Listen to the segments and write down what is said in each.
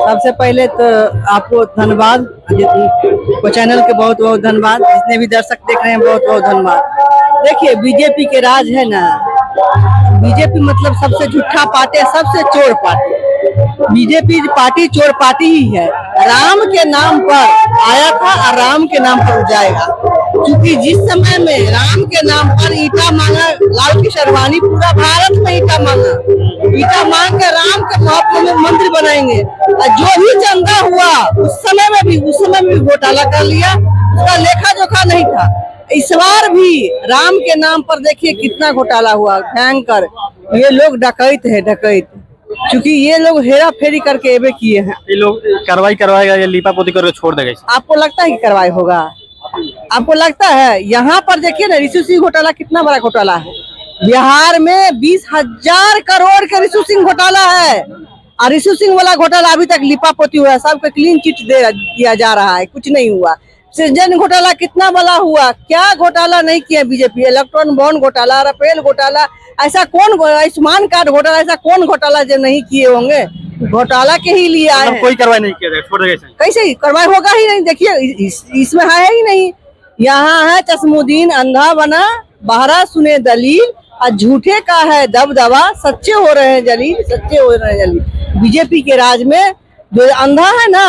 सबसे पहले तो आपको धन्यवाद, को चैनल के बहुत बहुत धन्यवाद। जितने भी दर्शक देख रहे हैं बहुत बहुत धन्यवाद। देखिए बीजेपी के राज है ना, बीजेपी मतलब सबसे झूठा पार्टी, सबसे चोर पार्टी। बीजेपी पार्टी चोर पार्टी ही है। राम के नाम पर आया था और राम के नाम पर जाएगा। क्योंकि जिस समय में राम के नाम पर ईटा मांगा लाल कृष्ण आडवाणी, पूरा भारत में ईटा मांगा, ईटा मांग के राम के मुख्यमंत्री बनाएंगे। और जो भी चंदा हुआ उस समय में भी घोटाला कर लिया, उसका लेखा जोखा नहीं था। इस बार भी राम के नाम पर देखिए कितना घोटाला हुआ, भयंकर। ये लोग डकैत है, डकैत। क्योंकि ये लोग हेरा फेरी करके एबे किए हैं। ये लोग कार्रवाई करवाएगा या लीपा पोती करके छोड़ देगा? आपको लगता है कि कार्रवाई होगा? आपको लगता है? यहाँ पर देखिए ना, रिशु सिंह घोटाला कितना बड़ा घोटाला है। बिहार में 20,000 करोड़ के रिशु सिंह घोटाला है। और रिशु सिंह वाला घोटाला अभी तक लिपा पोती हुआ है, सबको क्लीन चिट दिया जा रहा है, कुछ नहीं हुआ। सृजन घोटाला कितना बड़ा हुआ, क्या घोटाला नहीं किया बीजेपी। इलेक्ट्रॉन बॉन्ड घोटाला, राफेल घोटाला, ऐसा कौन, आयुष्मान कार्ड घोटाला, ऐसा कौन घोटाला जो नहीं किए होंगे? घोटाला के ही लिए आए हैं। कोई कार्रवाई नहीं किया, छोड़ देगा? कैसे कार्रवाई होगा ही नहीं। देखिए इसमें है ही नहीं। यहाँ है चश्मुद्दीन अंधा बना, बहरा सुने दलील, और झूठे का है दबदबा, सच्चे हो रहे हैं जलील, सच्चे हो रहे हैं जलील। बीजेपी के राज में जो अंधा है ना,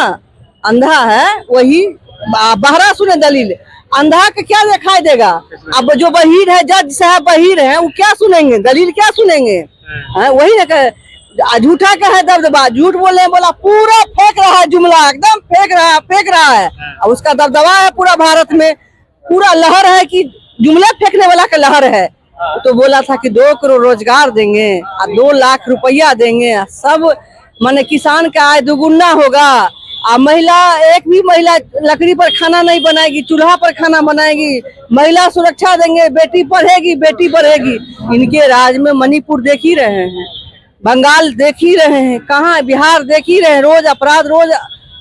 अंधा है वही बहरा सुने दलील। अंधा का क्या दिखाई देगा? अब जो बहिर है, जज साहब बहिर है, वो क्या सुनेंगे? दलील क्या सुनेंगे? वही ना, झूठा का है दबदबा, झूठ बोले बोला, पूरा फेंक रहा है जुमला, एकदम फेंक रहा है। और उसका दबदबा है पूरा भारत में, पूरा लहर है कि जुमला फेंकने वाला का लहर है। तो बोला था कि 2 करोड़ रोजगार देंगे और 2 लाख रुपया देंगे, सब माने किसान का आय दुगुना होगा। महिला, एक भी महिला लकड़ी पर खाना नहीं बनाएगी, चूल्हा पर खाना बनाएगी। महिला सुरक्षा देंगे, बेटी पढ़ेगी, बेटी बढ़ेगी। इनके राज में मणिपुर देख ही रहे हैं, बंगाल देख ही रहे हैं, कहाँ बिहार देख ही रहे हैं। रोज अपराध, रोज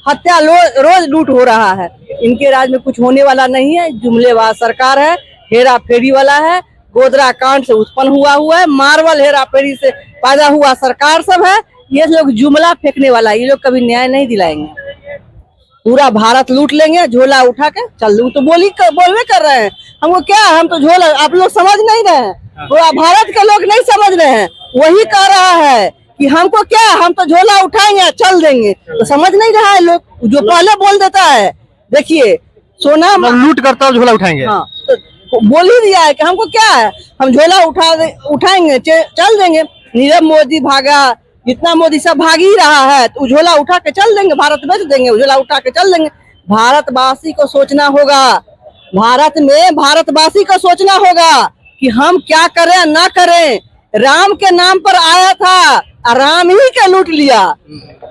हत्या, रोज लूट हो रहा है। इनके राज में कुछ होने वाला नहीं है। जुमलेबाज सरकार है, हेरा फेरी वाला है, गोदरा कांड से उत्पन्न हुआ है, मार्बल हेरा फेरी से पैदा हुआ सरकार सब है। ये लोग जुमला फेंकने वाला, ये लोग कभी न्याय नहीं दिलाएंगे। पूरा भारत लूट लेंगे, झोला उठा के चल दूं। तो बोलवे कर रहे हैं हमको क्या, हम तो झोला, आप लोग समझ नहीं रहे हैं, पूरा भारत के लोग नहीं समझ रहे हैं। वही कह रहा है कि हमको क्या, हम तो झोला उठाएंगे चल देंगे। तो समझ नहीं रहा है लोग, जो पहले बोल देता है। देखिए सोना लूट करता है, झोला उठाएंगे। हाँ, तो बोल ही दिया है कि हमको क्या है, हम झोला उठाएंगे चल देंगे। नीरव मोदी भागा, जितना मोदी सब भाग ही रहा है, तो झोला उठा के चल देंगे, भारत बेच देंगे, झोला उठा के चल देंगे। भारतवासी को सोचना होगा, भारत में भारतवासी को सोचना होगा कि हम क्या करें ना करें। राम के नाम पर आया था, राम ही के लूट लिया।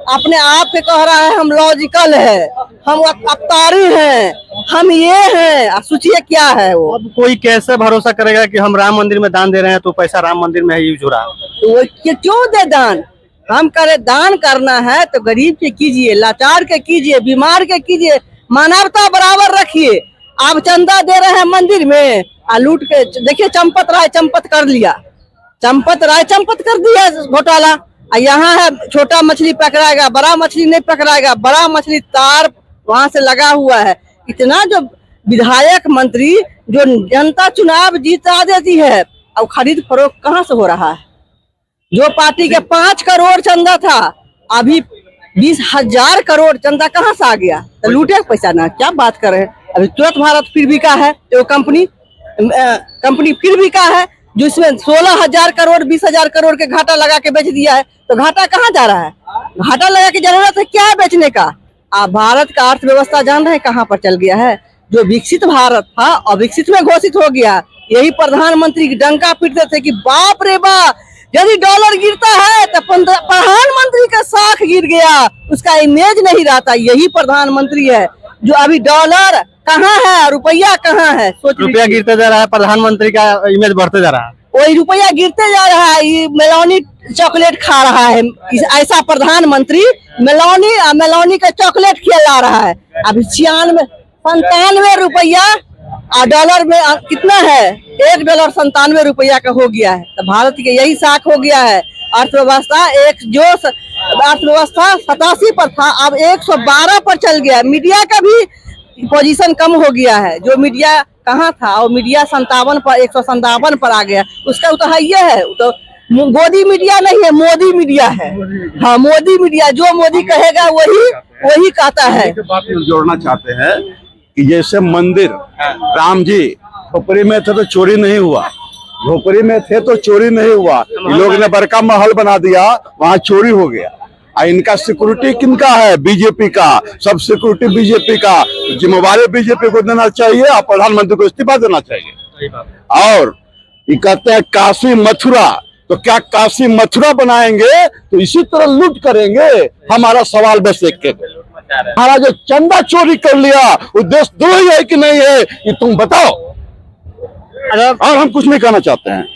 अपने आप से कह रहा है हम लॉजिकल है, हम अवतारी हैं, हम ये हैं। सोचिए क्या है वो। अब कोई कैसे भरोसा करेगा कि हम राम मंदिर में दान दे रहे हैं तो पैसा राम मंदिर में यूज हो रहा है? तो वो क्यों दे दान? हम करे दान करना है तो गरीब के कीजिए, लाचार के कीजिए, बीमार के कीजिए, मानवता बराबर रखिए। आप चंदा दे रहे हैं मंदिर में, लूट के देखिए चंपत राय चंपत कर लिया, चंपत राय चंपत कर दिया घोटाला। यहाँ है छोटा मछली पकड़ाएगा, बड़ा मछली नहीं पकड़ाएगा, बड़ा मछली तार वहां से लगा हुआ है। इतना जो विधायक मंत्री जो जनता चुनाव जीता देती है, अब खरीद फरोख्त कहाँ से हो रहा है? जो पार्टी के 5 करोड़ चंदा था, अभी 20,000 करोड़ चंदा कहाँ से आ गया? तो लूटे पैसा ना, क्या बात कर रहे हैं। अभी तुरंत भारत फिर भी का है, तो कंपनी फिर भी का है, जिसमें 16,000 करोड़ 20,000 करोड़ के घाटा लगा के बेच दिया है। तो घाटा कहाँ जा रहा है? घाटा लगा के जरूरत है क्या है बेचने का? आप भारत का अर्थव्यवस्था जान रहे हैं कहाँ पर चल गया है? जो विकसित भारत था अविकसित में घोषित हो गया। यही प्रधानमंत्री डंका पीटते थे कि बाप रे बाप, यदि डॉलर गिरता है तो प्रधानमंत्री का साख गिर गया, उसका इमेज नहीं रहता। यही प्रधानमंत्री है जो अभी डॉलर कहाँ है, रुपया कहाँ है? रुपया गिरते जा रहा है, प्रधानमंत्री का इमेज बढ़ते जा रहा है। वही रुपया गिरते जा रहा है। ये मेलोनी चॉकलेट खा रहा है, ऐसा प्रधानमंत्री मेलोनी का चॉकलेट खिला रहा है। अभी 95 रुपया डॉलर में कितना है? $1 97 रुपया का हो गया है। तो भारत के यही साख हो गया है। अर्थव्यवस्था एक जो अर्थव्यवस्था 87 पर था, अब 112 पर चल गया। मीडिया का भी पोजीशन कम हो गया है। जो मीडिया कहाँ था और मीडिया 57 पर 157 पर आ गया। उसका तो है ये है, तो गोदी मीडिया नहीं है, मोदी मीडिया है। हाँ, मोदी मीडिया, जो मोदी कहेगा वही कहता है। बात में जोड़ना चाहते हैं कि जैसे मंदिर राम जी झोपड़ी में थे तो चोरी नहीं हुआ, झोपड़ी में थे तो चोरी नहीं हुआ, ये लोग ने बड़का महल बना दिया, वहाँ चोरी हो गया। इनका सिक्योरिटी किनका है? बीजेपी का। सब सिक्योरिटी बीजेपी का। जिम्मेवारी बीजेपी को देना चाहिए और प्रधानमंत्री को इस्तीफा देना चाहिए। और ये कहते हैं काशी मथुरा, तो क्या काशी मथुरा बनाएंगे तो इसी तरह लूट करेंगे? हमारा सवाल बस एक के, हमारा जो चंदा चोरी कर लिया वो देशद्रोही है कि नहीं है, ये तुम बताओ। और हम कुछ नहीं कहना चाहते हैं।